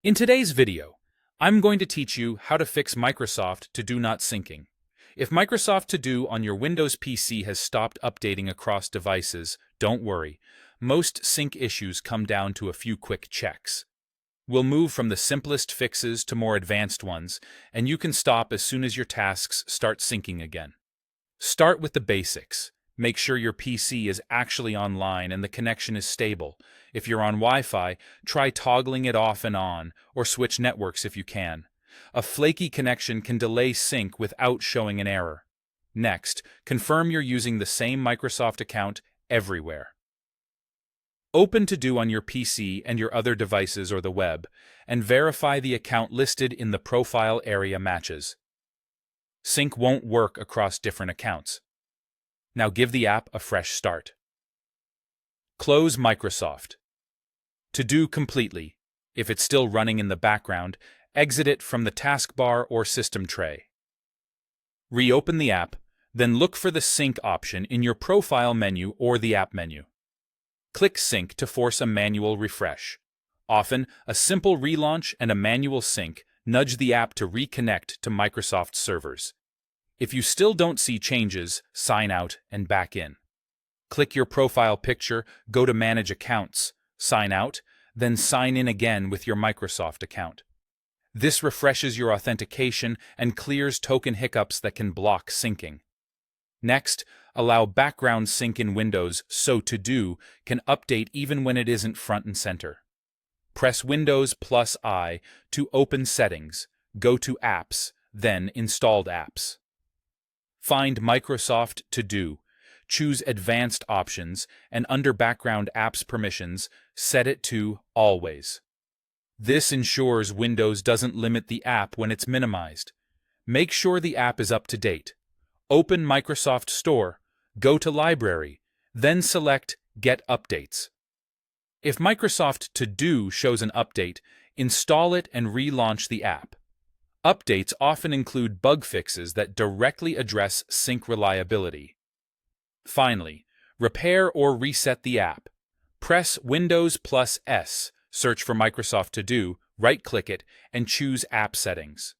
In today's video, I'm going to teach you how to fix Microsoft To Do not syncing. If Microsoft To Do on your Windows PC has stopped updating across devices, don't worry. Most sync issues come down to a few quick checks. We'll move from the simplest fixes to more advanced ones, and you can stop as soon as your tasks start syncing again. Start with the basics. Make sure your PC is actually online and the connection is stable. If you're on Wi-Fi, try toggling it off and on, or switch networks if you can. A flaky connection can delay sync without showing an error. Next, confirm you're using the same Microsoft account everywhere. Open To Do on your PC and your other devices or the web, and verify the account listed in the profile area matches. Sync won't work across different accounts. Now give the app a fresh start. Close Microsoft. To Do completely. If it's still running in the background, exit it from the taskbar or system tray. Reopen the app, then look for the Sync option in your profile menu or the app menu. Click Sync to force a manual refresh. Often, a simple relaunch and a manual sync nudge the app to reconnect to Microsoft servers. If you still don't see changes, sign out and back in. Click your profile picture, go to Manage Accounts, sign out, then sign in again with your Microsoft account. This refreshes your authentication and clears token hiccups that can block syncing. Next, allow background sync in Windows so To Do can update even when it isn't front and center. Press Windows plus I to open Settings, go to Apps, then Installed Apps. Find Microsoft To Do, choose Advanced Options, and under Background Apps Permissions, set it to Always. This ensures Windows doesn't limit the app when it's minimized. Make sure the app is up to date. Open Microsoft Store, go to Library, then select Get Updates. If Microsoft To Do shows an update, install it and relaunch the app. Updates often include bug fixes that directly address sync reliability. Finally, repair or reset the app. Press Windows plus S, search for Microsoft To Do, right-click it, and choose App Settings.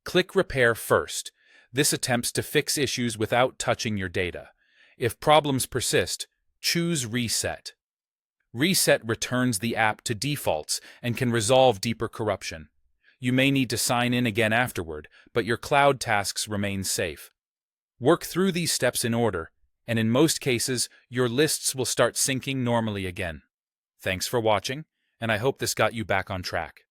Click Repair first. This attempts to fix issues without touching your data. If problems persist, choose Reset. Reset returns the app to defaults and can resolve deeper corruption. You may need to sign in again afterward, but your cloud tasks remain safe. Work through these steps in order, and in most cases, your lists will start syncing normally again. Thanks for watching, and I hope this got you back on track.